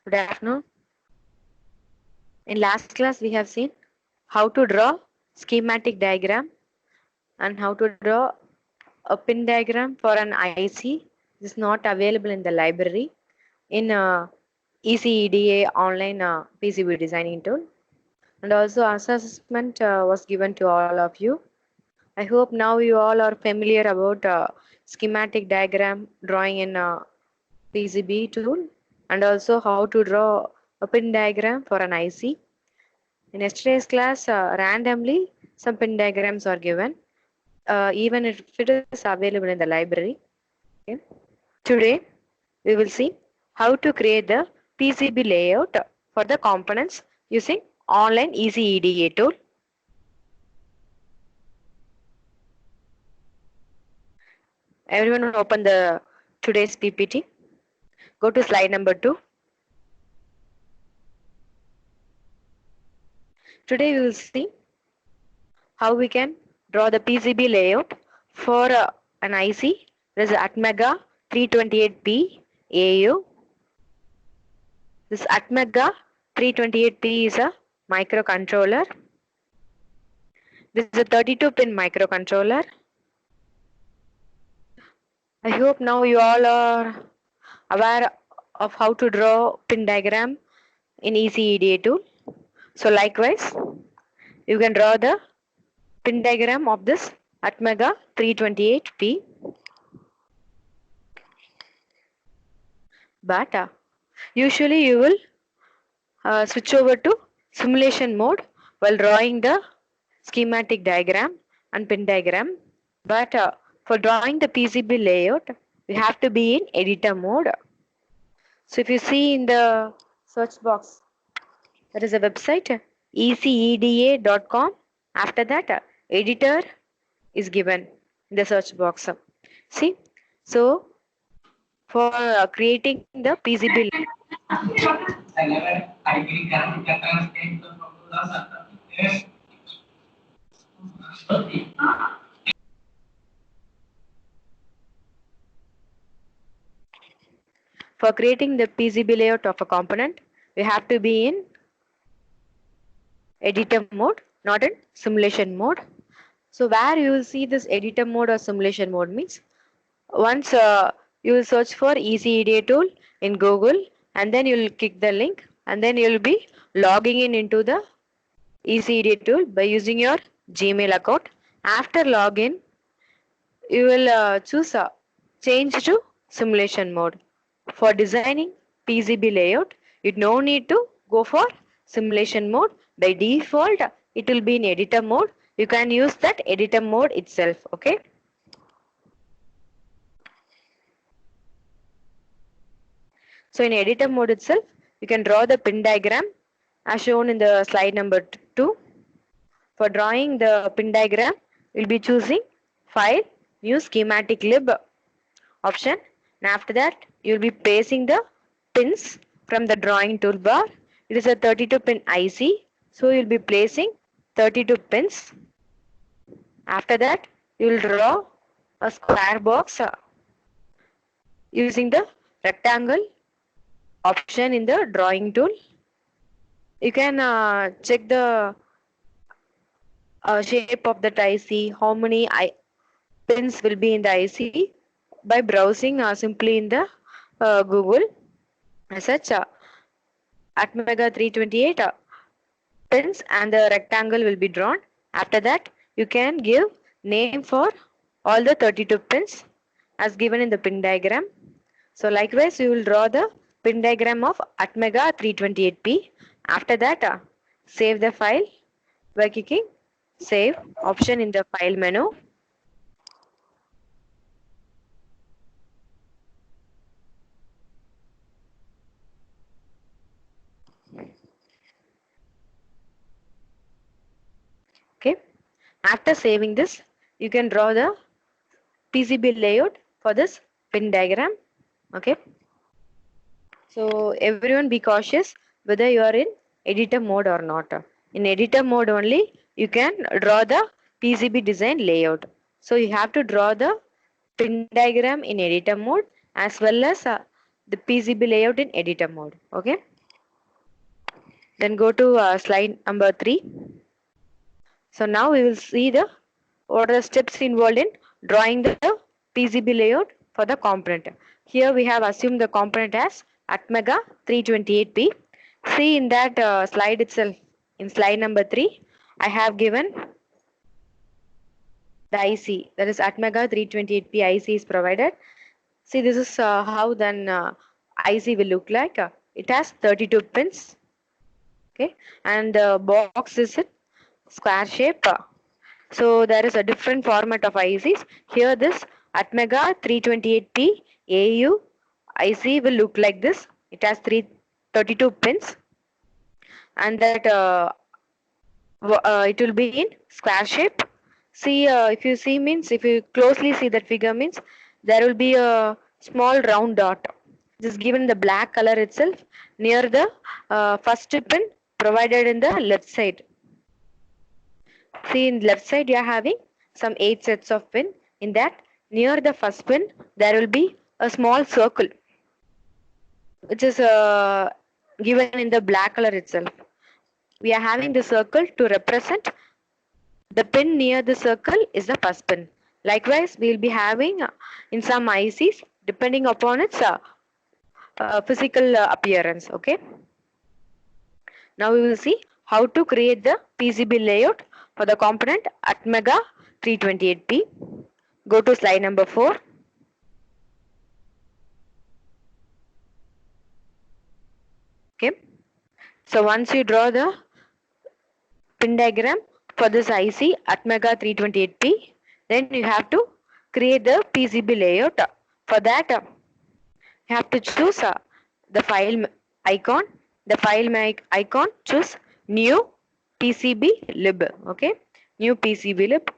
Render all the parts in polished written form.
Good afternoon. In last class, we have seen how to draw schematic diagram and how to draw a pin diagram for an IC. This is not available in the library in ECEDA online PCB designing tool. And also assessment was given to all of you. I hope now you all are familiar about schematic diagram drawing in PCB tool and also how to draw a pin diagram for an IC. In yesterday's class, randomly some pin diagrams are given, even if it is available in the library. Okay. Today, we will see how to create the PCB layout for the components using online ECEDA tool. Everyone open the today's PPT. Go to slide number 2. Today we will see how we can draw the PCB layout for an IC. This is Atmega 328P AU. This Atmega 328P is a microcontroller. This is a 32-pin microcontroller. I hope now you all are aware of how to draw pin diagram in ECEDA tool. So likewise, you can draw the pin diagram of this Atmega 328P. But usually you will switch over to simulation mode while drawing the schematic diagram and pin diagram. But for drawing the PCB layout, we have to be in editor mode. So if you see in the search box, there is a website eceda.com. After that, editor is given in the search box. See, so for creating the PCB for creating the PCB layout of a component, we have to be in editor mode, not in simulation mode. So where you will see this editor mode or simulation mode means once you will search for ECEDA tool in Google and then you will click the link and then you will be logging in into the ECEDA tool by using your Gmail account. After login, you will choose change to simulation mode. For designing PCB layout, you no need to go for simulation mode. By default, it will be in editor mode. You can use that editor mode itself. Okay. So in editor mode itself, you can draw the pin diagram as shown in the slide number 2. For drawing the pin diagram, we'll be choosing File, New Schematic Lib option. And after that, you'll be placing the pins from the drawing toolbar. It is a 32-pin IC, so you'll be placing 32 pins. After that, you will draw a square box using the rectangle option in the drawing tool. You can check the shape of that IC, how many pins will be in the IC by browsing simply in the Google. As such, Atmega 328 pins and the rectangle will be drawn. After that, you can give name for all the 32 pins as given in the pin diagram. So likewise, you will draw the pin diagram of Atmega 328P. After that, save the file by clicking Save option in the file menu. Okay. After saving this, you can draw the PCB layout for this pin diagram. Okay. So everyone be cautious whether you are in editor mode or not. In editor mode only, you can draw the PCB design layout. So you have to draw the pin diagram in editor mode as well as the PCB layout in editor mode. Okay. Then go to slide number 3. So now we will see the what are the steps involved in drawing the PCB layout for the component. Here we have assumed the component as Atmega 328P. See in that slide itself, in slide number 3, I have given the IC, that is Atmega 328P IC is provided. See, this is how then IC will look like. It has 32 pins. Okay, and the box is in square shape. So there is a different format of ICs. Here this Atmega 328P AU IC will look like this. It has 32 pins, and that it will be in square shape. See, if you see means, if you closely see that figure means, there will be a small round dot. This is given the black color itself near the first pin provided in the left side. See, in left side you are having some 8 sets of pin. In that, near the first pin there will be a small circle which is given in the black color itself. We are having the circle to represent the pin near the circle is the first pin. Likewise, we will be having in some ICs depending upon its physical appearance. Okay. Now we will see how to create the PCB layout for the component Atmega 328P. Go to slide number 4. Okay. So once you draw the pin diagram for this IC Atmega 328P, then you have to create the PCB layout. For that, you have to choose the file icon. The file icon, choose new PCB lib. Okay, new PCB lib.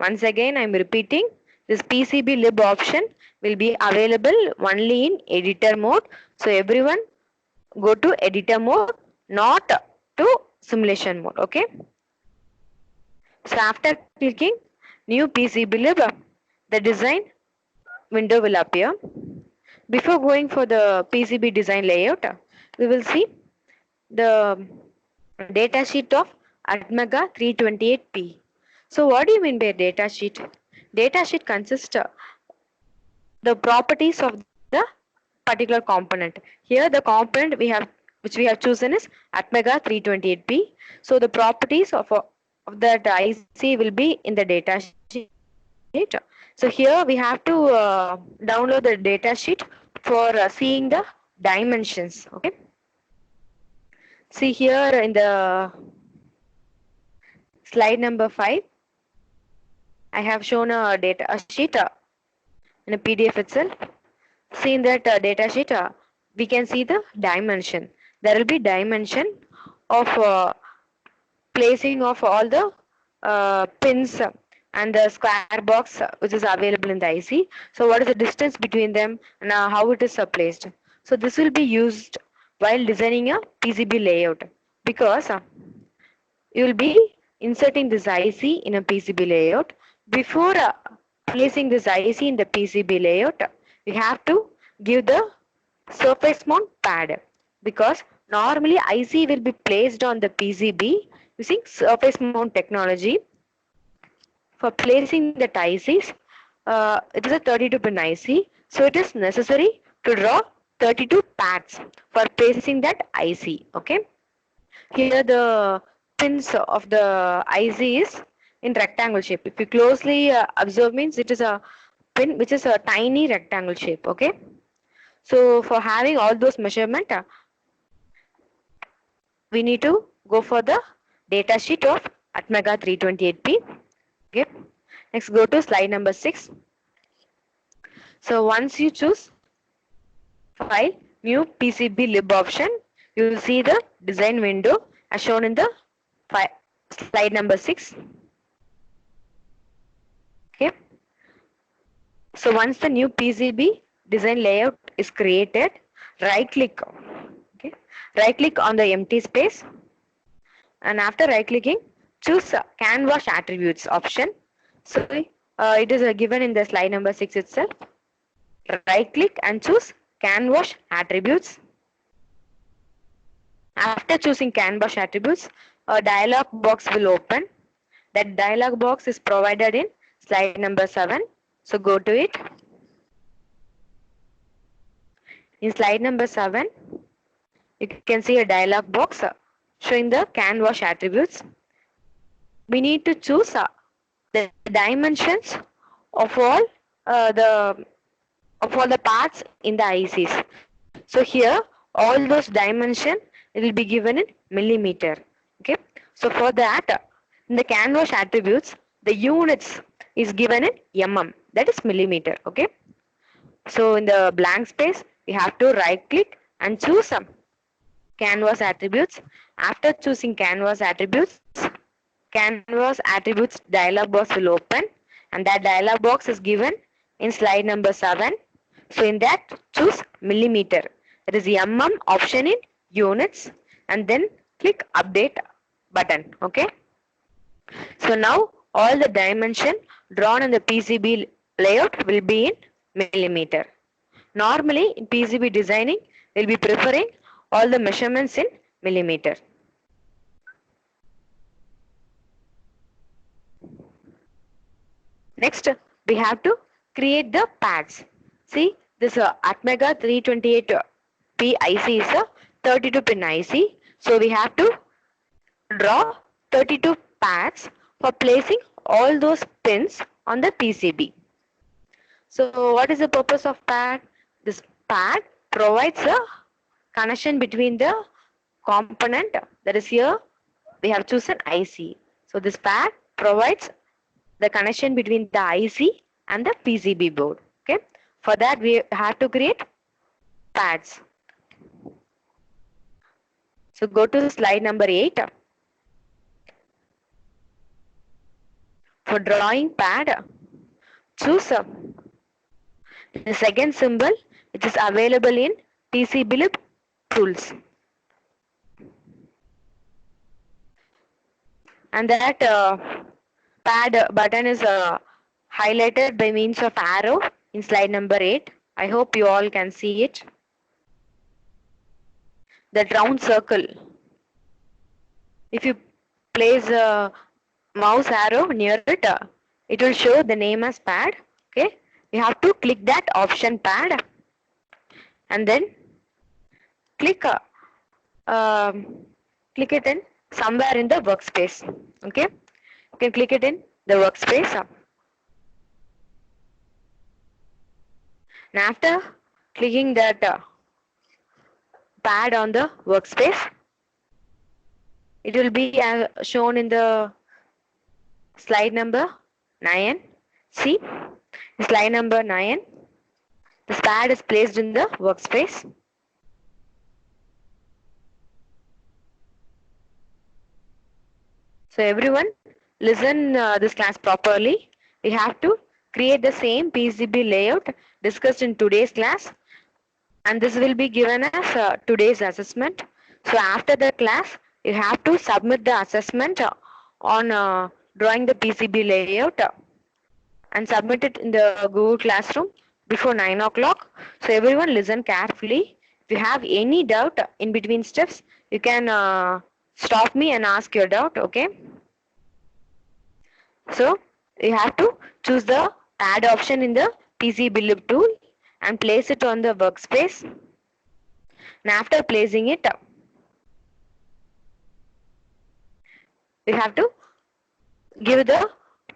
Once again, I am repeating, this PCB lib option will be available only in editor mode. So everyone go to editor mode, not to simulation mode. Okay. So after clicking new PCB lib, the design window will appear. Before going for the PCB design layout, we will see the data sheet of Atmega 328P. So what do you mean by data sheet? Data sheet consists of the properties of the particular component. Here the component which we have chosen is Atmega 328P. So the properties of that IC will be in the data sheet. So here we have to download the data sheet for seeing the dimensions. Okay. See here in the slide number 5, I have shown a data sheet in a PDF itself. See in that data sheet, we can see the dimension. There will be dimension of placing of all the pins and the square box which is available in the IC. So what is the distance between them and how it is placed. So this will be used while designing a PCB layout, because you will be inserting this IC in a PCB layout. Before placing this IC in the PCB layout, we have to give the surface mount pad, because normally IC will be placed on the PCB using surface mount technology. For placing the ICs, it is a 32 pin IC, so it is necessary to draw 32 pads for placing that IC. Okay. Here the pins of the IC is in rectangle shape. If you closely observe means, it is a pin which is a tiny rectangle shape. Okay. So for having all those measurement, we need to go for the data sheet of Atmega 328P. Okay. Next, go to slide number 6. So once you choose file, new PCB lib option, you will see the design window as shown in the slide number 6. Okay. So once the new PCB design layout is created, right click. Okay. Right click on the empty space, and after right clicking, choose CAN wash attributes option. So it is given in the slide number 6 itself. Right click and choose CAN wash attributes. After choosing CAN wash attributes, a dialog box will open. That dialog box is provided in slide number 7. So go to it. In slide number 7, you can see a dialog box showing the CAN wash attributes. We need to choose the dimensions of all the parts in the ICs. So here all those dimension will be given in millimeter. Okay. So for that, in the CAN wash attributes, the units is given in mm, that is millimeter. Okay. So in the blank space, we have to right click and choose some CAN wash attributes. After choosing CAN wash attributes, CAN wash attributes dialog box will open, and that dialog box is given in slide number 7. So in that, choose millimeter. That is the mm option in units, and then click update button. Okay. So now all the dimension drawn in the PCB layout will be in millimeter. Normally in PCB designing, we'll be preferring all the measurements in millimeter. Next, we have to create the pads. See, this Atmega 328P IC is a 32 pin IC. So we have to draw 32 pads for placing all those pins on the PCB. So what is the purpose of pad? This pad provides a connection between the component, that is here we have chosen IC. So this pad provides the connection between the IC and the PCB board. Okay. For that we have to create pads. So go to slide number 8. For drawing pad, choose the second symbol which is available in PCBlib tools. And that pad button is highlighted by means of arrow in slide number 8. I hope you all can see it. That round circle. If you place a mouse arrow near it, it will show the name as pad. Okay. You have to click that option pad and then click click it in somewhere in the workspace. Okay. You can click it in the workspace. And after clicking that pad on the workspace, it will be shown in the slide number 9. See, slide number 9. This pad is placed in the workspace. So everyone listen this class properly. We have to create the same PCB layout discussed in today's class, and this will be given as today's assessment. So after the class, you have to submit the assessment on drawing the PCB layout and submit it in the Google Classroom before 9 o'clock. So everyone listen carefully. If you have any doubt in between steps, you can stop me and ask your doubt. Okay. So you have to choose the pad option in the PCBlib tool and place it on the workspace. And after placing it, we have to give the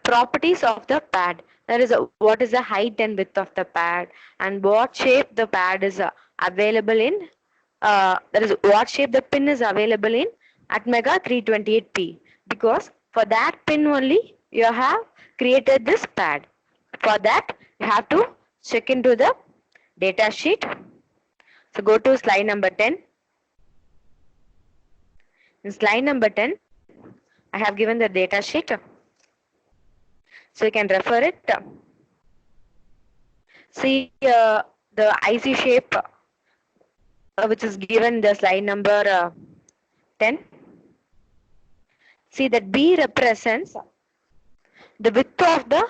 properties of the pad. That is, what is the height and width of the pad, and what shape the pad is available in. That is, what shape the pin is available in Atmega 328P. Because for that pin only you have created this pad. For that you have to check into the data sheet. So go to slide number 10. In slide number 10, I have given the data sheet. So you can refer it. See the IC shape which is given the slide number 10. See that B represents the width of the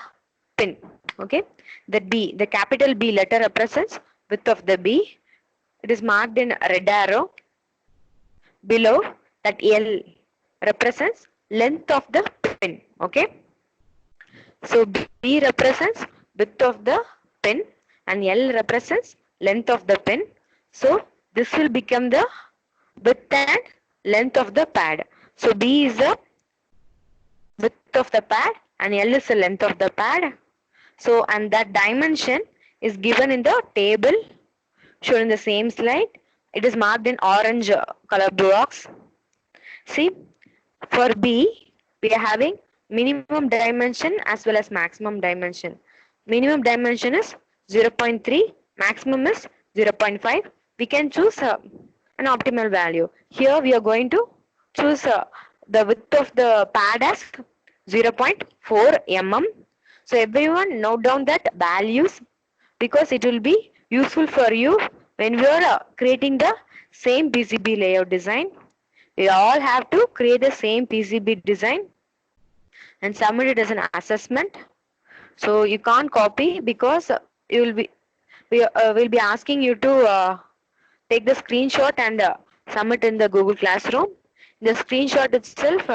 pin. Okay, that B, the capital B letter represents width of the B. It is marked in red arrow. below that L represents length of the pin. Okay. So B represents width of the pin and L represents length of the pin. So this will become the width and length of the pad. So B is the width of the pad and L is the length of the pad. So and that dimension is given in the table shown in the same slide. It is marked in orange color box. See, for B, we are having minimum dimension as well as maximum dimension. Minimum dimension is 0.3, maximum is 0.5. We can choose an optimal value. Here we are going to choose the width of the pad as 0.4 mm. So everyone note down that values because it will be useful for you when we are creating the same PCB layout design. We all have to create the same PCB design and submit it as an assessment. So you can't copy because you will be we will be asking you to take the screenshot and submit in the Google Classroom. In the screenshot itself,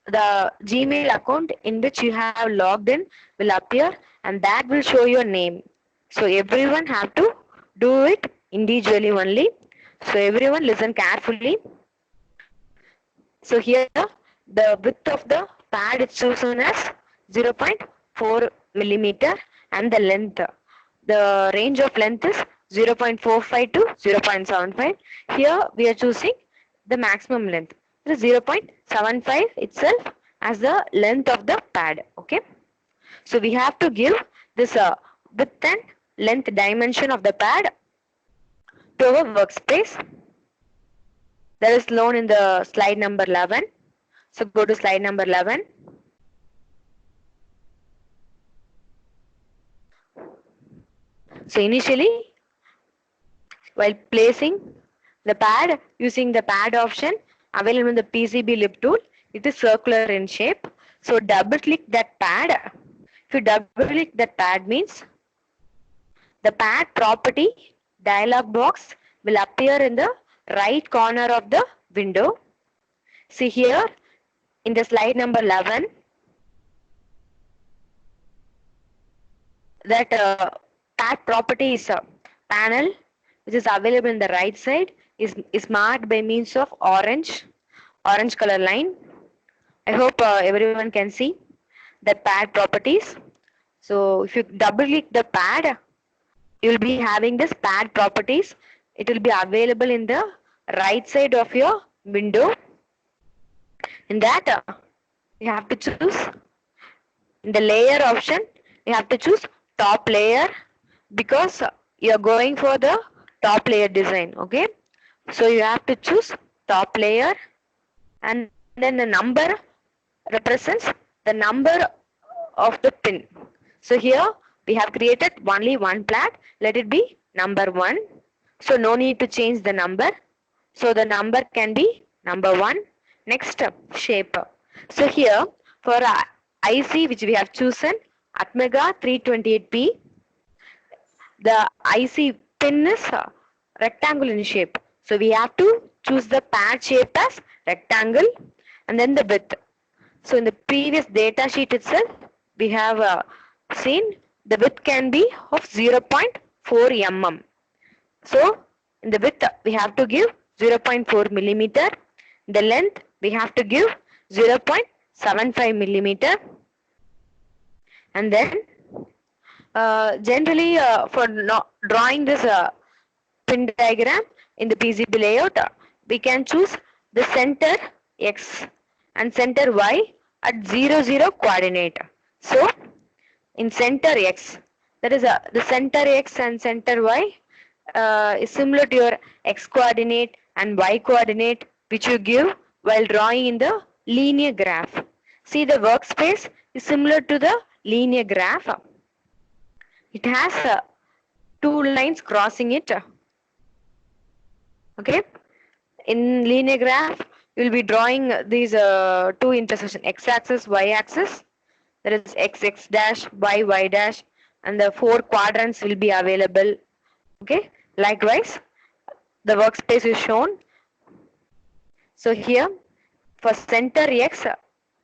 the Gmail account in which you have logged in will appear and that will show your name. So everyone have to do it individually only. So everyone listen carefully. So here the width of the pad is chosen as 0.4 millimeter and the length. The range of length is 0.45 to 0.75. Here we are choosing the maximum length. It is 0.75 itself as the length of the pad. Okay. So we have to give this width and length dimension of the pad to our workspace. That is shown in the slide number 11. So go to slide number 11. So initially, while placing the pad using the pad option available in the PCB lip tool, it is circular in shape. So double click that pad. If you double click that pad means the pad property dialog box will appear in the right corner of the window. See here in the slide number 11 that pad properties panel which is available in the right side is marked by means of orange color line. I hope everyone can see the pad properties. So if you double click the pad, you will be having this pad properties. It will be available in the right side of your window. In that, you have to choose in the layer option. You have to choose top layer because you are going for the top layer design. Okay, so you have to choose top layer, and then the number represents the number of the pin. So here we have created only one plat. Let it be number 1. So no need to change the number. So the number can be number 1. Next, shape. So here for IC which we have chosen Atmega 328P, the IC pin is rectangle in shape. So we have to choose the pad shape as rectangle and then the width. So in the previous data sheet itself, we have seen the width can be of 0.4 mm. So in the width we have to give 0.4 millimeter. The length we have to give 0.75 millimeter. And then generally for drawing this pin diagram in the PCB layout, we can choose the center X and center Y at 0, 0 coordinate. So in center X, that is the center X and center Y is similar to your X coordinate and Y coordinate which you give while drawing in the linear graph. See, the workspace is similar to the linear graph. It has 2 lines crossing it. Okay, in linear graph you will be drawing these 2 intersections, x-axis, y-axis. That is x dash, y dash, and the 4 quadrants will be available. Okay, likewise the workspace is shown. So here for center x,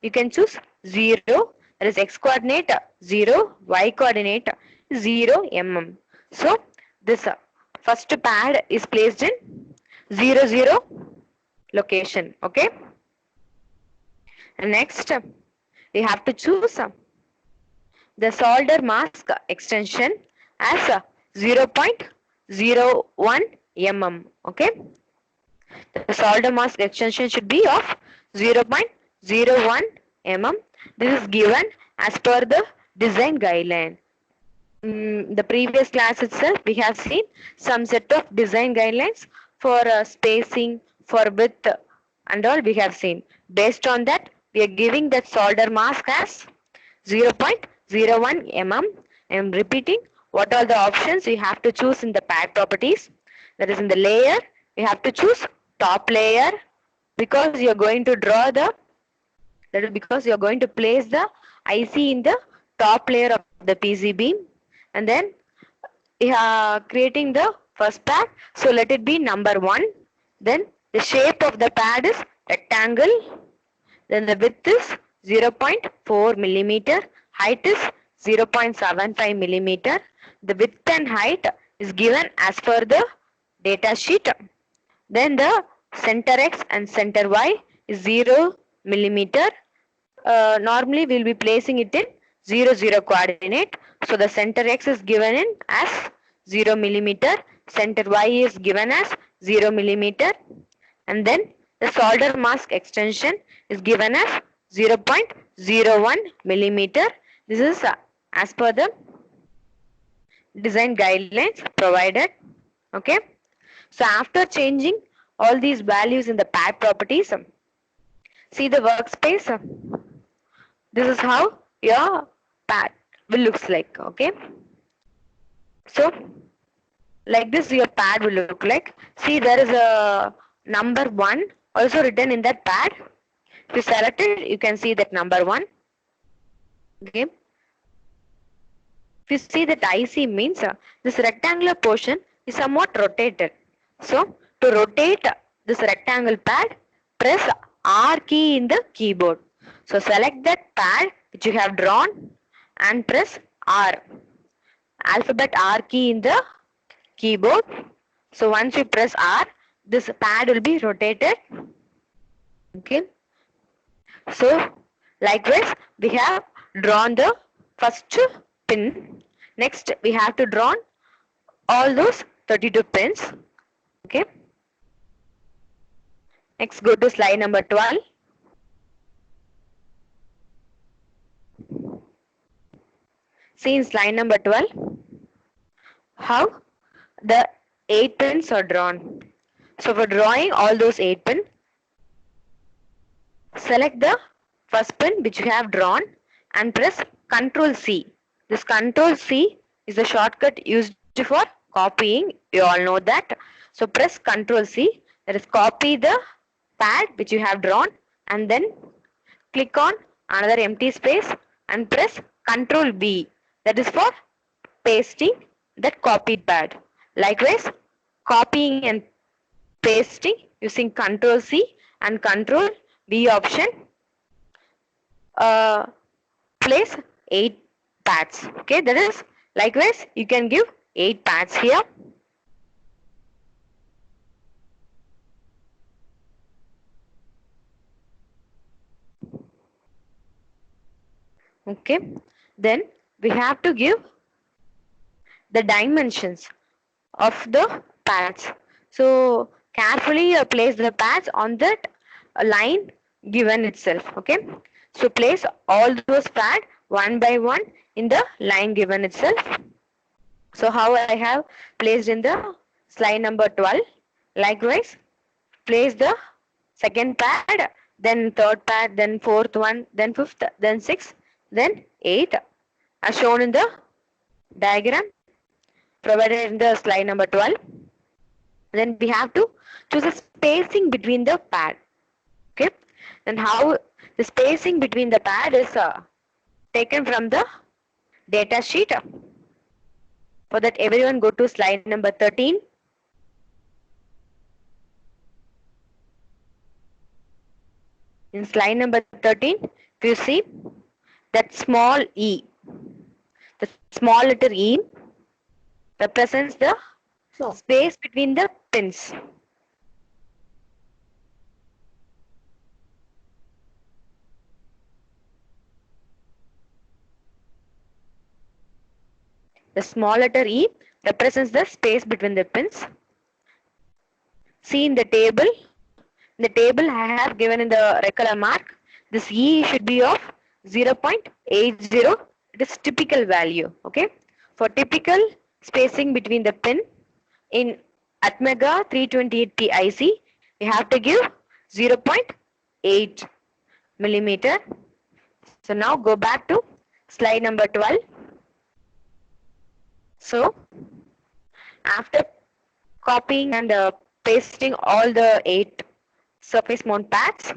you can choose 0, that is x coordinate 0, y coordinate 0 mm. So this first pad is placed in 0, 0 location. Okay. And next, we have to choose the solder mask extension as 0.01 mm. Okay. The solder mask extension should be of 0.01 mm. This is given as per the design guideline. The previous class itself, we have seen some set of design guidelines for spacing, for width and all we have seen. Based on that, we are giving that solder mask as 0.01 mm. I am repeating what are the options we have to choose in the pad properties. That is in the layer, we have to choose top layer because you are going to draw the, that is because you are going to place the IC in the top layer of the PCB, and then creating the first pad. So let it be number 1. Then the shape of the pad is rectangle. Then the width is 0.4 millimeter. Height is 0.75 millimeter. The width and height is given as per the data sheet. Then the center x and center y is 0 millimeter. Normally we will be placing it in 0, 0 coordinate. So the center x is given in as 0 millimeter. Center y is given as 0 millimeter. And then the solder mask extension is given as 0.01 millimeter. This is as per the design guidelines provided. Okay. So after changing all these values in the pad properties, see the workspace. This is how your pad will looks like. Okay. So like this your pad will look like. See, there is a number 1 also written in that pad. If you select it, you can see that number 1. Okay. If you see that IC means this rectangular portion is somewhat rotated. So to rotate this rectangle pad, press R key in the keyboard. So select that pad which you have drawn and press R. Alphabet R key in the keyboard. So once you press R, this pad will be rotated. Okay. So likewise, we have drawn the first pin. Next, we have to draw all those 32 pins. Okay. Next, go to slide number 12. See in slide number 12 how the 8 pins are drawn. So for drawing all those 8 pins, select the first pin which you have drawn and press Ctrl C. This Ctrl C is the shortcut used for copying. You all know that. So press Ctrl C. That is, copy the pad which you have drawn and then click on another empty space and press Ctrl V. That is for pasting that copied pad. Likewise, copying and pasting using Ctrl C and Ctrl V option. Place 8 pads. Okay, that is, likewise you can give 8 pads here. Okay, then we have to give the dimensions of the pads. So carefully place the pads on that line given itself. Okay, so place all those pads one by one in the line given itself. So how I have placed in the slide number 12. Likewise, place the second pad, then third pad, then fourth one, then fifth, then sixth, then 8 as shown in the diagram provided in the slide number 12. Then we have to choose a spacing between the pad. Okay. Then how the spacing between the pad is taken from the data sheet. For that, everyone go to slide number 13. In slide number 13, if you see that small e, the small letter e represents the So, space between the pins. The small letter e represents the space between the pins. See in the table. In the table I have given in the red color mark. This e should be of 0.80. It is typical value. Okay. For typical spacing between the pin in Atmega 328P IC, we have to give 0.8 millimeter. So now go back to slide number 12. So after copying and pasting all the 8 surface mount pads,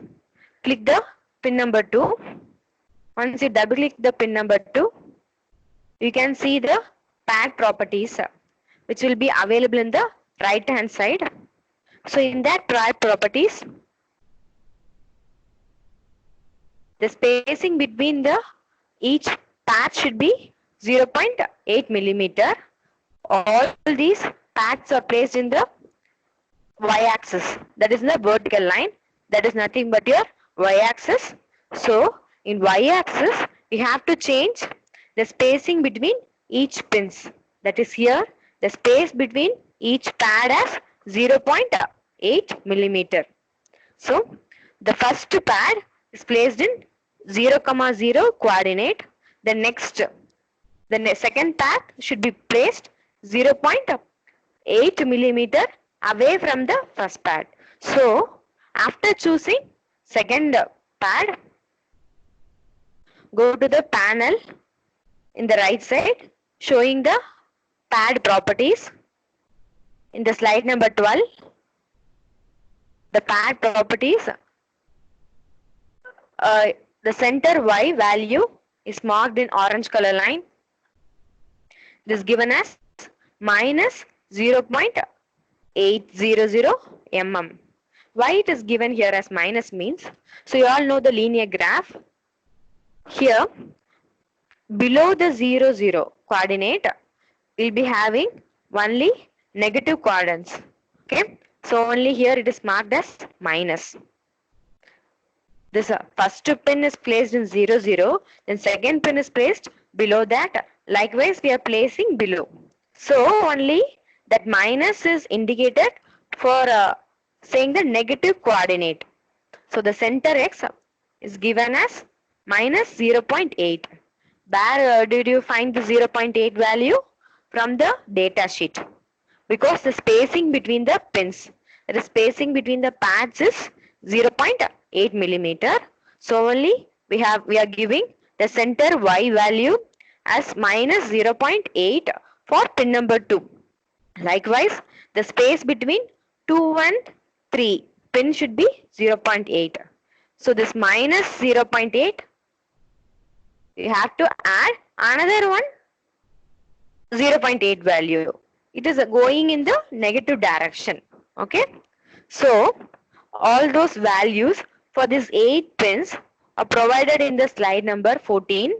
click the pin number 2. Once you double click the pin number 2, you can see the pad properties which will be available in the right hand side. So in that pad properties, the spacing between the each pad should be 0.8 millimeter. All these pads are placed in the y-axis, that is in the vertical line, that is nothing but your y-axis. So in y-axis we have to change the spacing between each pins, that is here the space between each pad as 0.8 millimeter. So the first pad is placed in 0,0 coordinate. The next, the second pad should be placed 0.8 millimeter away from the first pad. So after choosing second pad, go to the panel in the right side showing the pad properties. In the slide number 12, the pad properties, the center Y value is marked in orange color line. This is given as minus 0.800 mm. Why it is given here as minus means, so you all know the linear graph. Here below the 0 coordinate will be having only negative coordinates. Okay, so only here it is marked as minus. This first pin is placed in 0, then second pin is placed below that. Likewise, we are placing below. So only that minus is indicated for saying the negative coordinate. So the center x is given as minus 0.8. Where did you find the 0.8 value? From the data sheet. Because the spacing between the pins, the spacing between the pads is 0.8 millimeter. So only we are giving the center y value as minus 0.8 for pin number 2. Likewise, the space between 2 and 3 pin should be 0.8. So this minus 0.8, you have to add another one 0.8 value. It is going in the negative direction. Okay. So all those values for these 8 pins are provided in the slide number 14.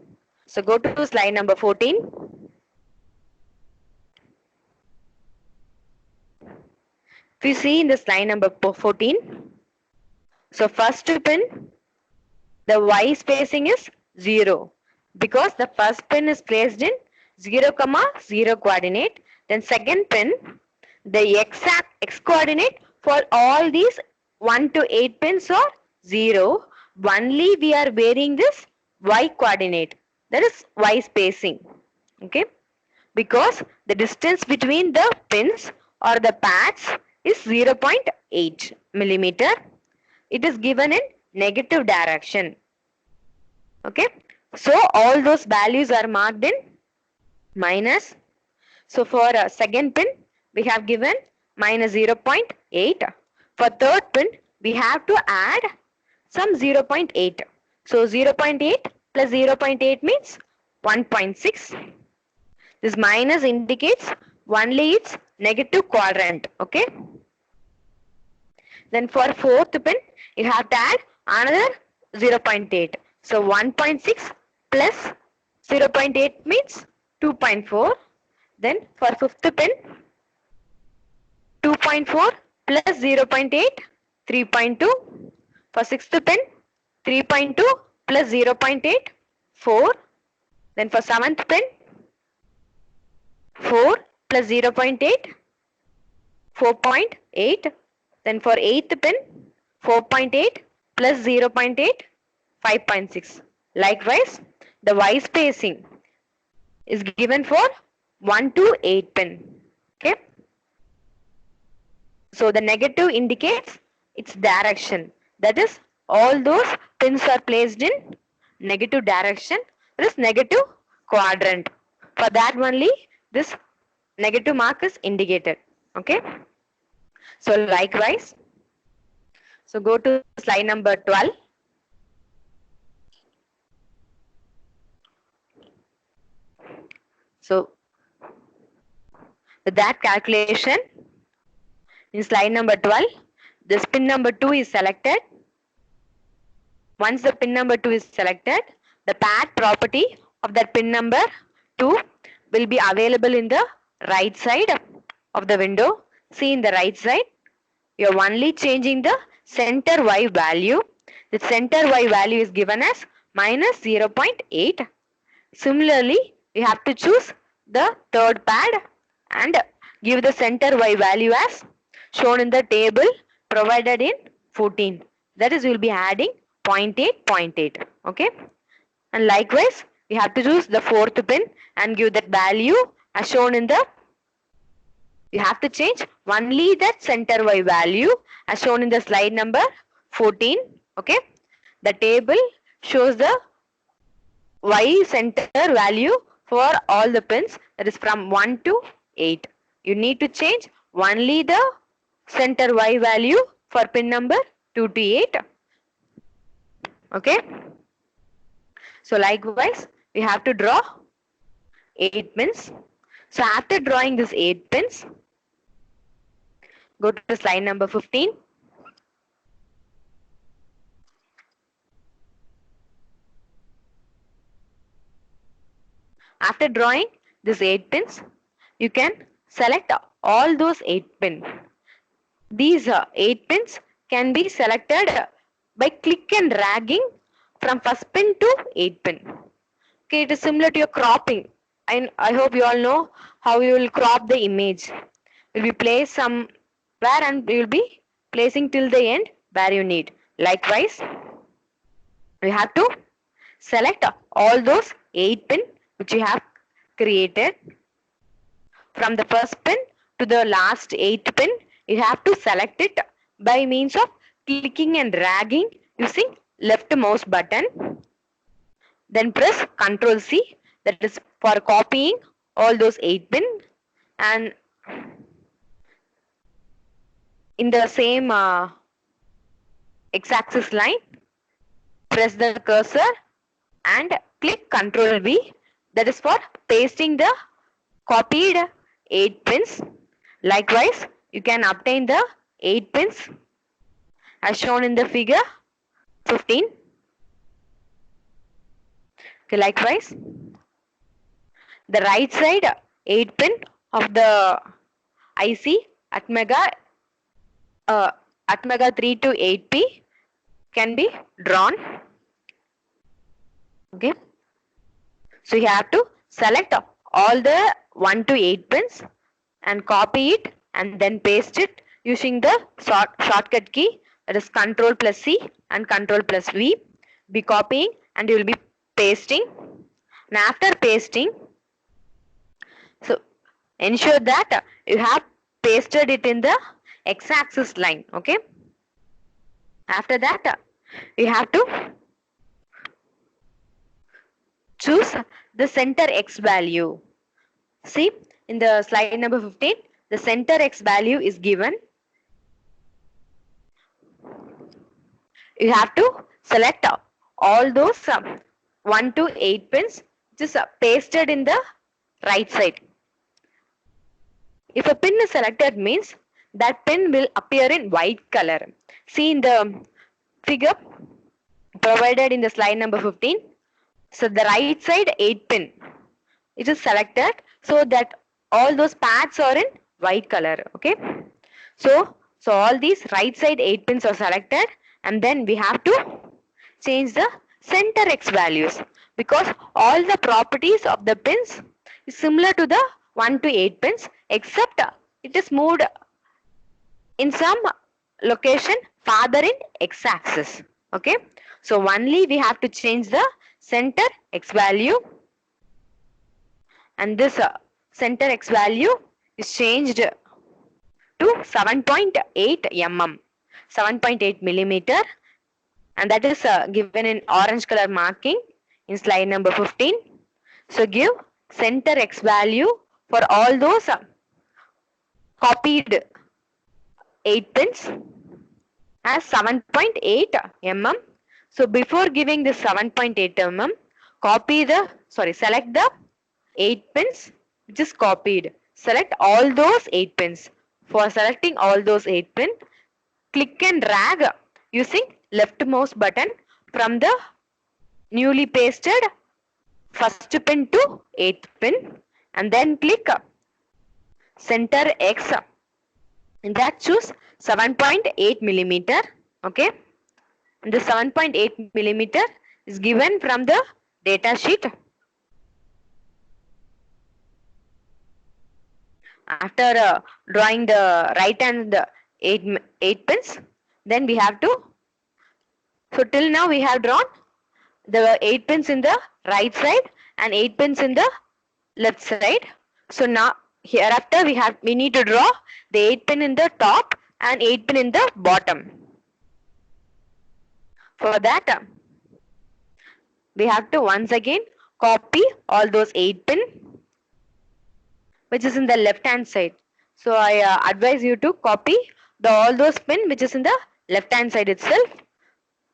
So go to slide number 14. If you see in the slide number 14, so first pin, the y spacing is 0 because the first pin is placed in 0,0 coordinate. Then second pin, the x coordinate for all these 1 to 8 pins are 0. Only we are varying this y coordinate, that is y spacing. Okay, because the distance between the pins or the pads is 0.8 millimeter. It is given in negative direction. Okay, so all those values are marked in minus. So for second pin we have given minus 0.8. For third pin we have to add some 0.8. So 0.8 plus 0.8 means 1.6. This minus indicates only its negative quadrant. Okay. Then for fourth pin, you have to add another 0.8. So 1.6 plus 0.8 means 2.4. Then for fifth pin, 2.4 plus 0.8, 3.2. For sixth pin, 3.2 plus 0.8, 4. Then for seventh pin, 4 plus 0.8, 4.8. Then for eighth pin, 4.8 plus 0.8, 5.6. Likewise, the Y spacing is given for 1 to 8 pin. Okay. So the negative indicates its direction. That is, all those pins are placed in negative direction. That is negative quadrant. For that only this negative mark is indicated. Okay. So likewise, so go to slide number 12. So with that calculation, in slide number 12, this pin number 2 is selected. Once the pin number 2 is selected, the pad property of that pin number 2 will be available in the right side of the window. See, in the right side, you are only changing the center Y value. The center Y value is given as minus 0.8. Similarly, you have to choose the third pad and give the center Y value as shown in the table provided in 14. That is, we will be adding 0.8, 0.8. Okay. And likewise, we have to choose the fourth pin and give that value as shown in the. You have to change only that center Y value as shown in the slide number 14. Okay. The table shows the Y center value for all the pins, that is from 1 to 8. You need to change only the center Y value for pin number 2 to 8. Okay. So likewise, we have to draw 8 pins. So after drawing these 8 pins, go to slide number 15. After drawing these 8 pins, you can select all those 8 pins. These 8 pins can be selected by click and dragging from first pin to 8 pin. Okay, it is similar to your cropping. I hope you all know how you will crop the image. You will be placed somewhere and you will be placing till the end where you need. Likewise, you have to select all those 8 pin which you have created. From the first pin to the last 8th pin, you have to select it by means of clicking and dragging using left mouse button. Then press Ctrl C, that is for copying all those 8 pin, and in the same x-axis line, press the cursor and click Ctrl V, that is for pasting the copied 8 pins. Likewise, you can obtain the 8 pins as shown in the figure 15. Okay, likewise, the right side 8 pin of the IC Atmega 3 to 8P can be drawn. Okay, so you have to select all the 1 to 8 pins and copy it and then paste it using the shortcut key, that is Ctrl plus C and Ctrl plus V. Be copying and you will be pasting. And after pasting, so ensure that you have pasted it in the x-axis line. Okay. After that, you have to choose the center X value. See, in the slide number 15, the center X value is given. You have to select all those 1 to 8 pins, just pasted in the right side. If a pin is selected, means that pin will appear in white color. See in the figure provided in the slide number 15. So the right side 8 pin, it is selected so that all those pads are in white color. Okay. So all these right side 8 pins are selected, and then we have to change the center X values, because all the properties of the pins is similar to the 1 to 8 pins, except it is moved in some location farther in X axis. Okay. So only we have to change the center X value, and this center X value is changed to 7.8 mm, 7.8 millimeter, and that is given in orange color marking in slide number 15. So give center X value for all those copied 8 pins as 7.8 mm. So before giving this 7.8 mm, select the 8 pins which is copied. Select all those 8 pins. For selecting all those 8 pins, click and drag using left mouse button from the newly pasted first pin to 8th pin, and then click center X. In that choose 7.8 millimeter. Okay. And the 7.8 millimeter is given from the data sheet. After drawing the right and 8 pins, then we have to, so till now we have drawn the 8 pins in the right side and 8 pins in the left side. So now hereafter we need to draw the 8 pin in the top and 8 pin in the bottom. For that, we have to once again copy all those 8 pin which is in the left hand side. So I advise you to copy all those pin which is in the left hand side itself,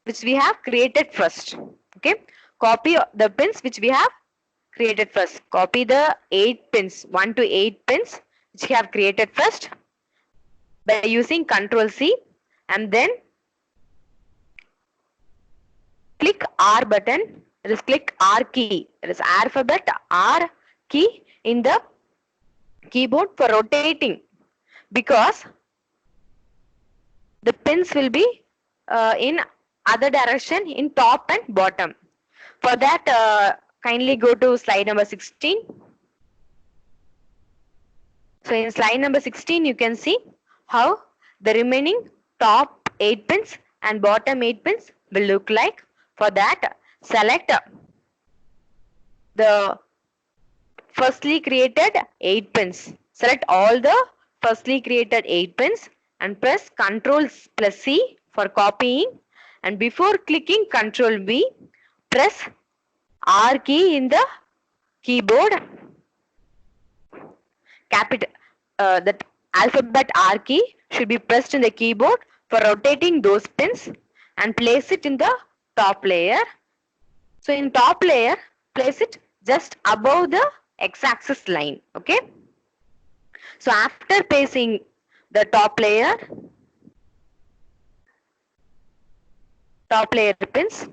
which we have created first. Okay. Copy the pins which we have created first. Copy the 8 pins, 1 to 8 pins which we have created first by using Ctrl C, and then click R button. That is click R key. That is alphabet R key in the keyboard for rotating, because the pins will be in other direction in top and bottom. For that, kindly go to slide number 16. So in slide number 16, you can see how the remaining top 8 pins and bottom 8 pins will look like. For that, select the firstly created 8 pins. Select all the firstly created 8 pins and press Ctrl plus C for copying, and before clicking Ctrl V, press R key in the keyboard. That alphabet R key should be pressed in the keyboard for rotating those pins, and place it in the top layer. So in top layer, place it just above the X-axis line. Okay. So after placing the top layer pins,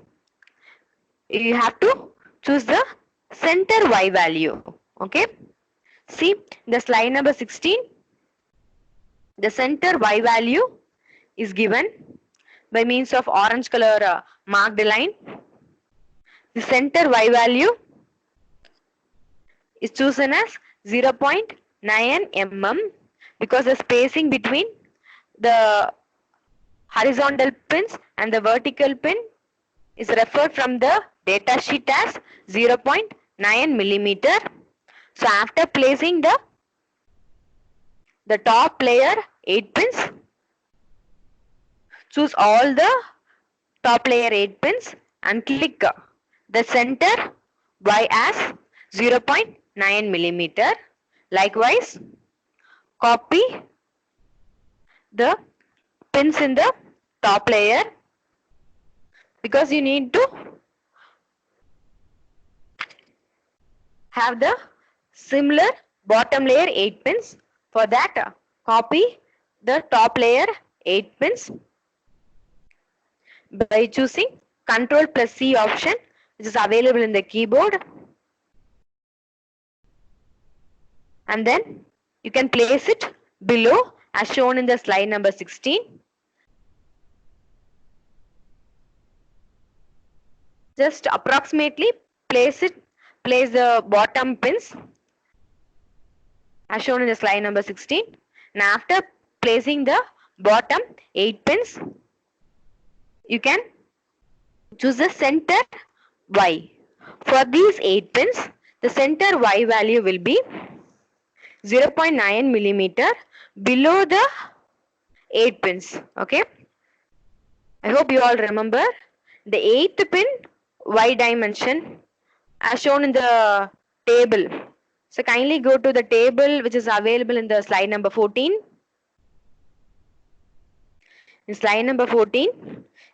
you have to choose the center Y value. Okay. See the slide number 16. The center Y value is given by means of orange color marked line. The center Y value is chosen as 0.9 mm, because the spacing between the horizontal pins and the vertical pin is referred from the data sheet as 0.9 millimeter. So after placing the top layer 8 pins, choose all the top layer 8 pins and click the center Y as 0.9 millimeter. Likewise, copy the pins in the top layer, because you need to have the similar bottom layer 8 pins. For that, copy the top layer 8 pins by choosing Control plus C option, which is available in the keyboard. And then you can place it below as shown in the slide number 16. Just approximately place the bottom pins as shown in the slide number 16. And after placing the bottom 8 pins, you can choose the center Y. For these 8 pins, the center Y value will be 0.9 millimeter below the 8 pins. Okay. I hope you all remember the 8th pin Y dimension as shown in the table. So kindly go to the table which is available in the slide number 14. In slide number 14,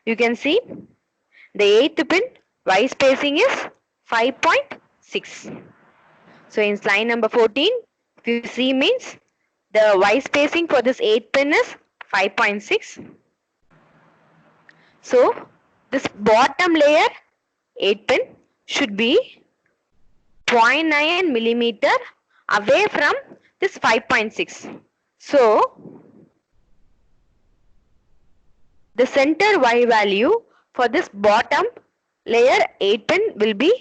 you can see the 8th pin Y spacing is 5.6. So in slide number 14, if you see means the Y spacing for this 8th pin is 5.6. So this bottom layer 8 pin should be 0.9 millimeter away from this 5.6. So the center Y value for this bottom layer 8 pin will be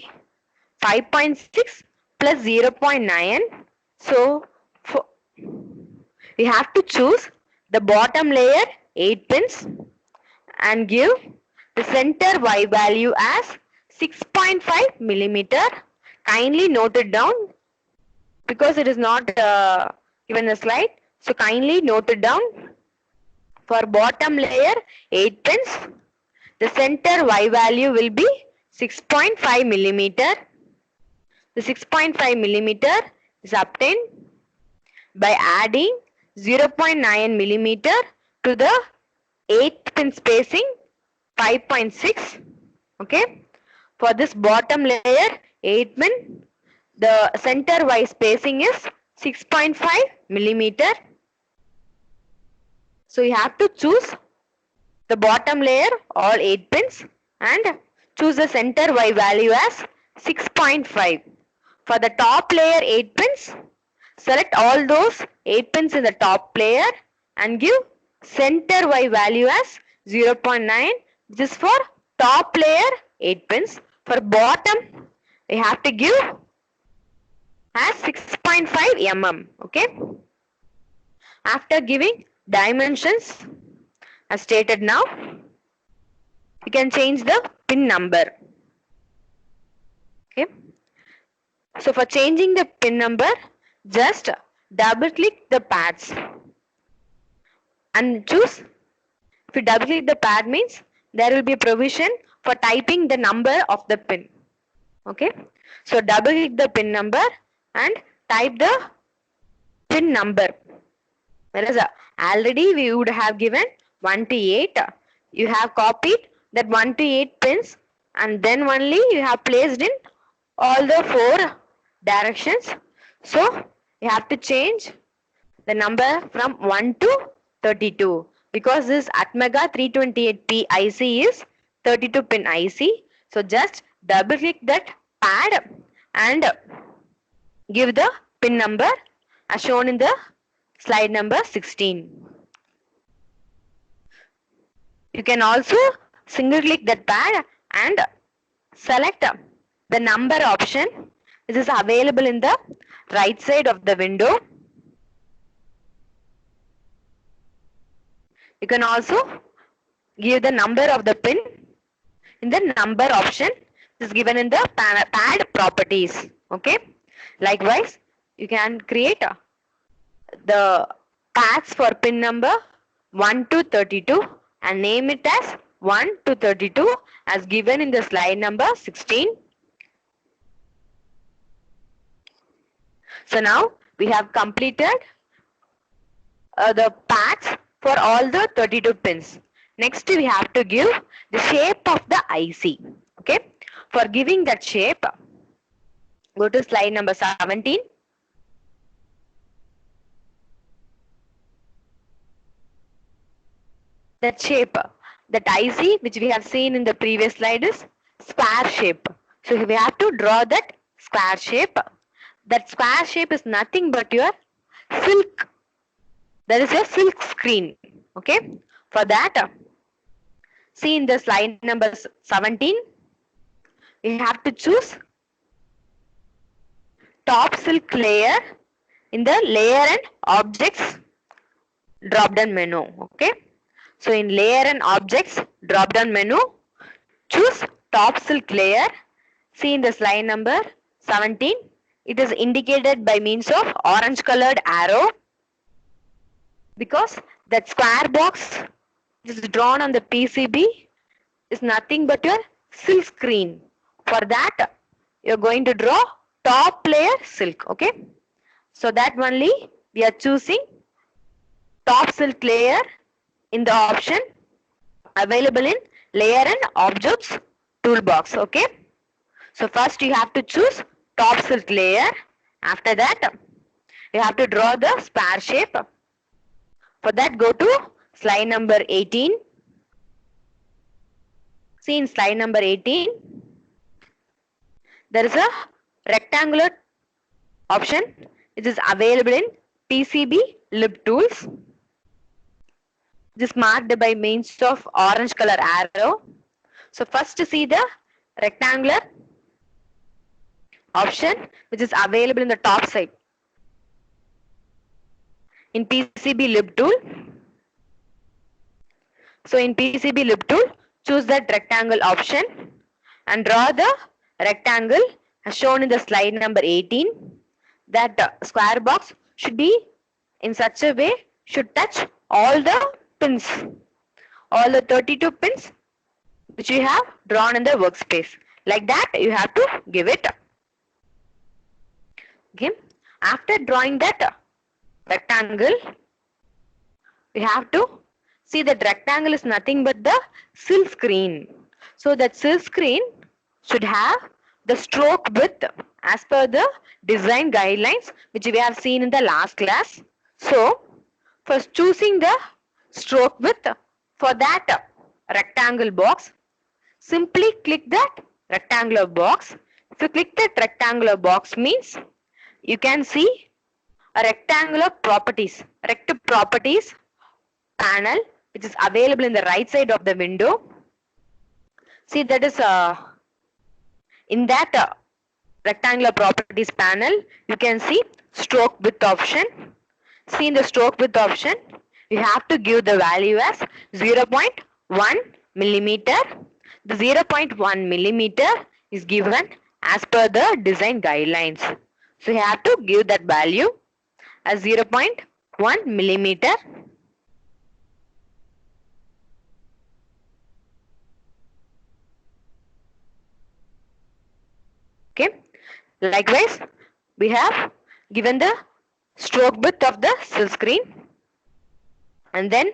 5.6 plus 0.9. So we have to choose the bottom layer 8 pins and give the center Y value as 6.5 millimeter. Kindly note it down because it is not given a slide. So kindly note it down. For bottom layer 8 pins, the center Y value will be 6.5 millimeter. The 6.5 millimeter is obtained by adding 0.9 millimeter to the 8th pin spacing 5.6. Okay. For this bottom layer 8 pin, the center Y spacing is 6.5 millimeter. So you have to choose the bottom layer all 8 pins and choose the center Y value as 6.5. For the top layer 8 pins, select all those 8 pins in the top layer and give center Y value as 0.9. This is for top layer 8 pins. For bottom, we have to give as 6.5 mm. Okay. After giving dimensions as stated now, you can change the pin number. Okay. So for changing the pin number, just double click the pads and choose. If you double click the pad means there will be a provision for typing the number of the pin. Okay. So double click the pin number and type the pin number. Whereas already we would have given 1 to 8. You have copied that 1 to 8 pins and then only you have placed in all the 4 directions. So you have to change the number from 1 to 32 because this Atmega 328P IC is 32 pin IC. So just double click that pad and give the pin number as shown in the slide number 16. You can also single click that pad and select the number option. This is available in the right side of the window. You can also give the number of the pin in the number option. This is given in the pad properties. Okay. Likewise, you can create the pads for pin number 1 to 32 and name it as 1 to 32 as given in the slide number 16. So now we have completed the pads for all the 32 pins. Next we have to give the shape of the IC. Okay. For giving that shape, go to slide number 17. That shape, that IC which we have seen in the previous slide is square shape. So we have to draw that square shape. That square shape is nothing but your silk. That is your silk screen. Okay. For that, see in the slide number 17, we have to choose top silk layer in the layer and objects drop down menu. Okay. So in layer and objects drop down menu, choose top silk layer. See in the slide number 17, it is indicated by means of orange colored arrow, because that square box which is drawn on the PCB is nothing but your silk screen. For that, you're going to draw top layer silk. Okay. So that only we are choosing top silk layer in the option available in layer and objects toolbox. Okay. So first you have to choose top silk layer. After that, you have to draw the square shape. For that, go to slide number 18. See in slide number 18, there is a rectangular option which is available in PCB lib tools. This is marked by means of orange color arrow. So first to see the rectangular option which is available in the top side in PCB lib tool. So in PCB lib tool, choose that rectangle option and draw the rectangle as shown in the slide number 18. That square box should be in such a way, should touch all the pins, all the 32 pins which you have drawn in the workspace. Like that you have to give it. Okay. After drawing that rectangle, we have to see that rectangle is nothing but the silk screen. So that silk screen should have the stroke width as per the design guidelines which we have seen in the last class. So for choosing the stroke width for that rectangle box, simply click that rectangular box. If you click that rectangular box means you can see a rectangular properties, rect properties panel which is available in the right side of the window. See that is in that rectangular properties panel, you can see stroke width option. See in the stroke width option, you have to give the value as 0.1 millimeter. The 0.1 millimeter is given as per the design guidelines. So you have to give that value as 0.1 millimeter. Okay. Likewise, we have given the stroke width of the silk screen, and then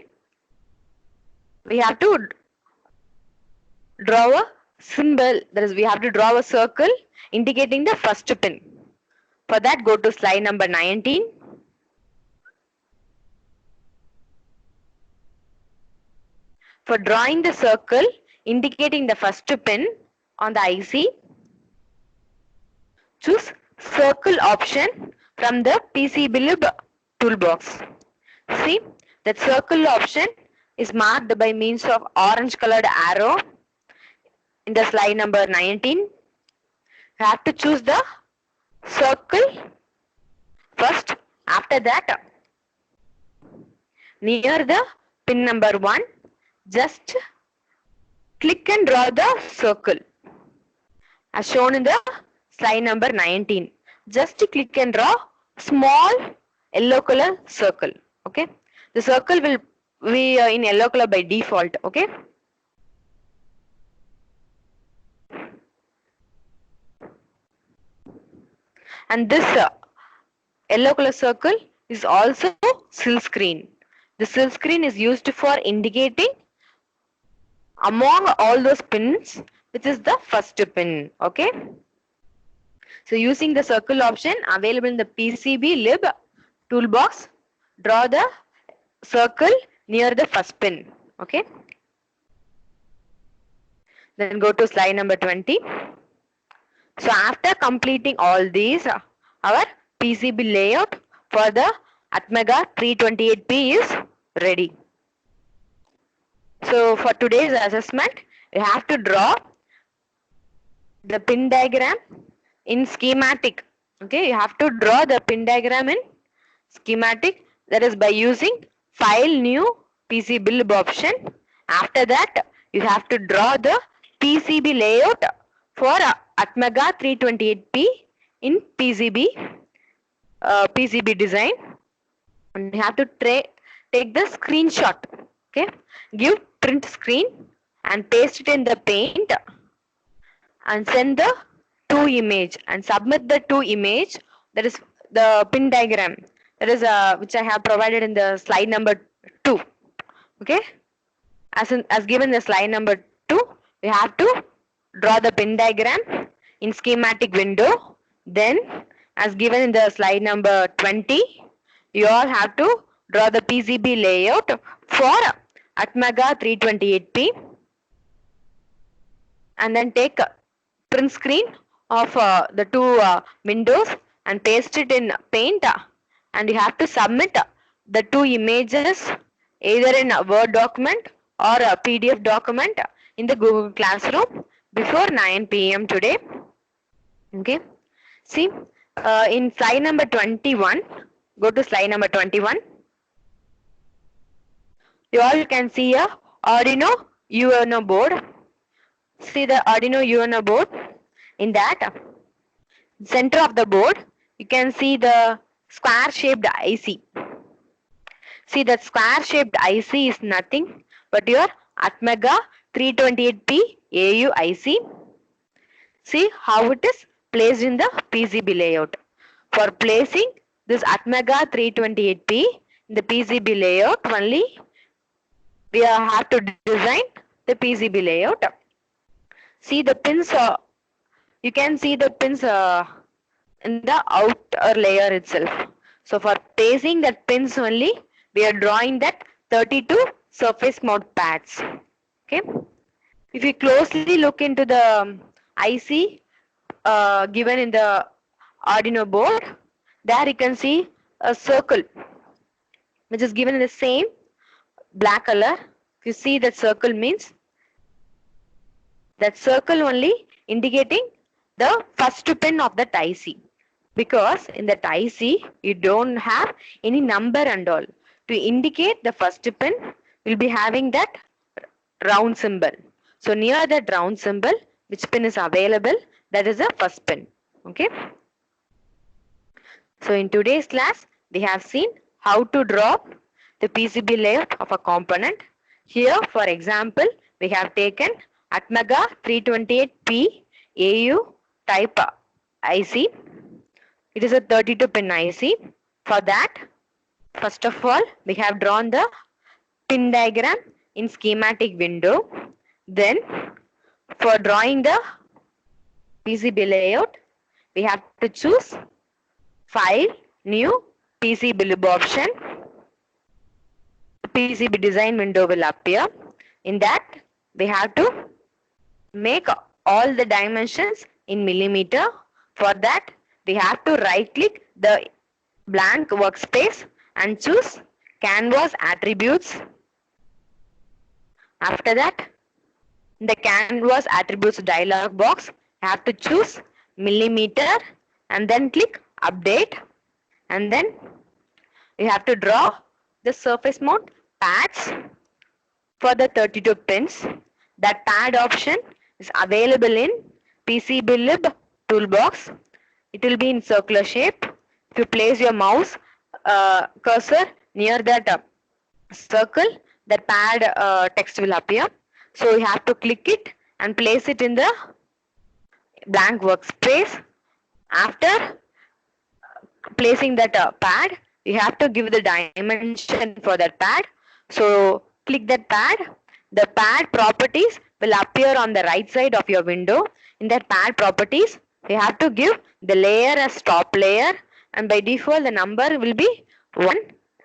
we have to draw a symbol, that is we have to draw a circle indicating the first pin. For that, go to slide number 19. For drawing the circle indicating the first pin on the IC, choose circle option from the PCB lib toolbox. See, that circle option is marked by means of orange colored arrow in the slide number 19. You have to choose the circle first. After that, near the pin number 1, just click and draw the circle as shown in the slide number 19. Just click and draw small yellow color circle. Okay. The circle will be in yellow color by default. Okay. And this yellow color circle is also silk screen. The silk screen is used for indicating among all those pins which is the first pin. Okay. So using the circle option available in the PCB lib toolbox, draw the circle near the first pin. Okay. Then go to slide number 20. So after completing all these, our PCB layout for the Atmega 328P is ready. So for today's assessment, you have to draw the pin diagram in schematic. Okay, you have to draw the pin diagram in schematic, that is by using file new PCB option. After that, you have to draw the PCB layout for Atmega 328P in PCB design, and you have to take the screenshot. Okay, give print screen and paste it in the paint and send the two image and submit the two image, that is the pin diagram, that is which I have provided in the slide number 2. Okay, as given the slide number 2, we have to draw the pin diagram in schematic window. Then as given in the slide number 20, you all have to draw the PCB layout for Atmega 328P and then take print screen of the two windows and paste it in paint, and you have to submit the two images either in a Word document or a PDF document in the Google Classroom before 9 p.m. today. Okay, see in slide number 21, go to slide number 21. You all can see a Arduino UNO board. See the Arduino UNO board. In that center of the board, you can see the square shaped IC. See, that square shaped IC is nothing but your Atmega 328P AU IC. See how it is placed in the PCB layout. For placing this Atmega 328P in the PCB layout only, we have to design the PCB layout. See the pins, you can see the pins in the outer layer itself. So for placing that pins only, we are drawing that 32 surface mount pads. Okay. If you closely look into the IC given in the Arduino board, there you can see a circle which is given in the same black color. If you see that circle means that circle only indicating the first pin of that IC, because in that IC you don't have any number and all. To indicate the first pin, we'll be having that round symbol. So near that round symbol, which pin is available, that is the first pin. Okay. So in today's class, we have seen how to draw the PCB layout of a component. Here, for example, we have taken Atmega 328P AU type IC. It is a 32 pin IC. For that, first of all, we have drawn the pin diagram in schematic window. Then, for drawing the PCB layout, we have to choose File, New, PCB option. PCB design window will appear. In that, we have to make all the dimensions in millimeter. For that, we have to right click the blank workspace and choose Canvas attributes. After that, in the Canvas attributes dialog box, you have to choose millimeter and then click update, and then you have to draw the surface mount pads for the 32 pins. That pad option is available in PCBlib toolbox. It will be in circular shape. If you place your mouse cursor near that circle, that pad text will appear. So you have to click it and place it in the blank workspace. After placing that pad, you have to give the dimension for that pad. So click that pad. The pad properties will appear on the right side of your window. In that pad properties, you have to give the layer as top layer, and by default the number will be 1.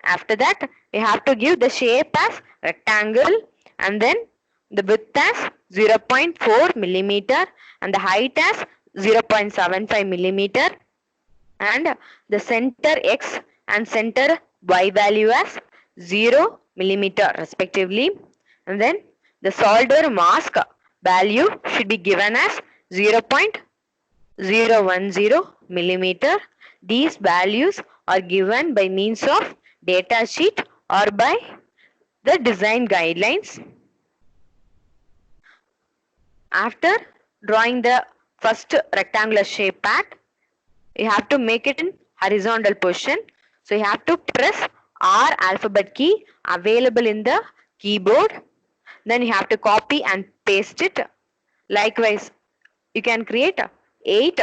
After that, you have to give the shape as rectangle, and then the width as 0.4 millimeter and the height as 0.75 millimeter, and the center X and center Y value as 0 millimeter respectively. And then the solder mask value should be given as 0.010 millimeter. These values are given by means of data sheet or by the design guidelines. After drawing the first rectangular shape part, you have to make it in horizontal position. So you have to press R alphabet key available in the keyboard. Then you have to copy and paste it. Likewise, you can create 8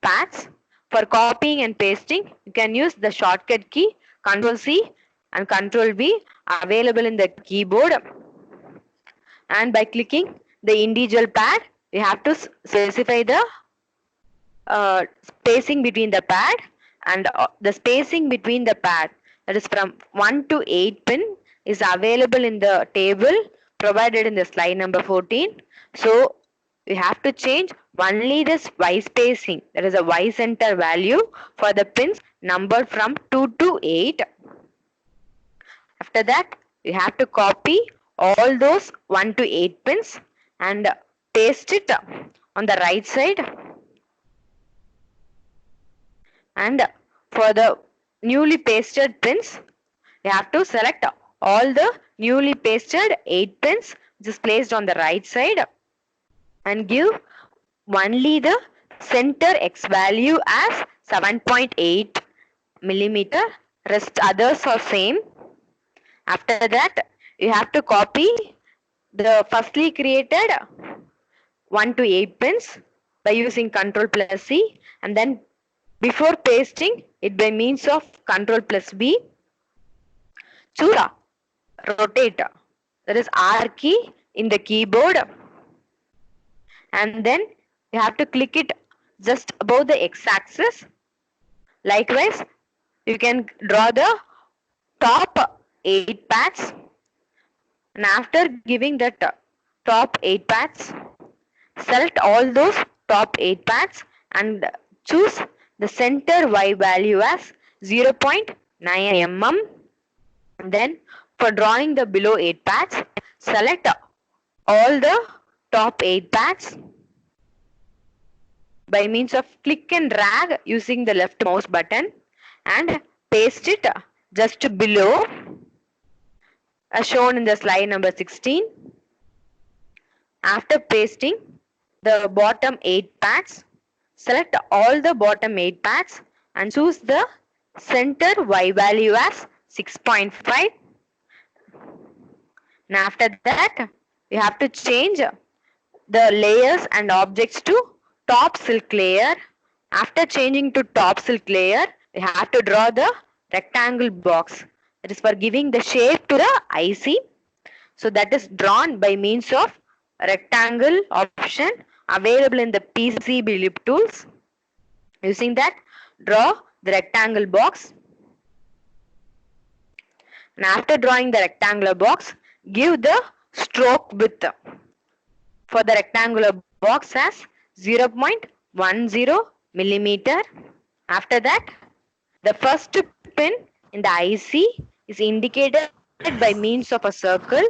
paths. For copying and pasting, you can use the shortcut key Ctrl C and Ctrl V available in the keyboard. And by clicking the individual pad, you have to specify the spacing between the pad, and the spacing between the pad, that is from 1 to 8 pin, is available in the table provided in the slide number 14. So we have to change only this Y spacing, that is a Y center value for the pins numbered from 2 to 8. After that, you have to copy all those 1 to 8 pins and paste it on the right side. And for the newly pasted pins, you have to select all the newly pasted 8 pins which is placed on the right side and give only the center X value as 7.8 millimeter. Rest others are same. After that, you have to copy the firstly created 1 to 8 pins by using Ctrl plus C, and then before pasting it by means of Ctrl plus V, choose rotate, that is R key in the keyboard, and then you have to click it just above the X axis. Likewise, you can draw the top 8 paths, and after giving that top 8 paths, select all those top 8 paths and choose the center Y value as 0.9 mm. Then for drawing the below 8 paths, select all the top 8 paths by means of click and drag using the left mouse button and paste it just below as shown in the slide number 16. After pasting the bottom 8 paths, select all the bottom 8 paths and choose the center Y value as 6.5. And after that, you have to change the layers and objects to top silk layer. After changing to top silk layer, you have to draw the rectangle box. That is for giving the shape to the IC. So that is drawn by means of rectangle option available in the PCB lip tools. Using that, draw the rectangle box. And after drawing the rectangular box, give the stroke width for the rectangular box as 0.10 millimeter. After that, the first pin in the IC is indicated by means of a circle.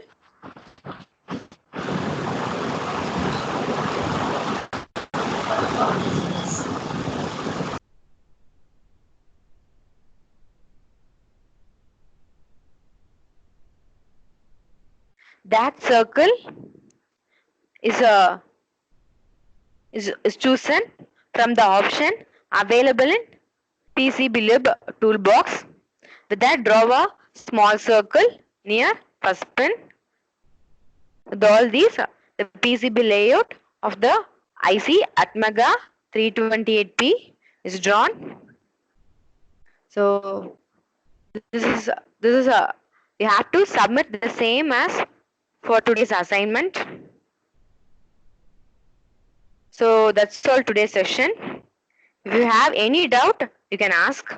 That circle is chosen from the option available in PCBlib toolbox. With that, draw a small circle near first pin. With all these, the PCB layout of the IC Atmega 328P is drawn. So this is you have to submit the same as for today's assignment. So that's all today's session. If you have any doubt, you can ask.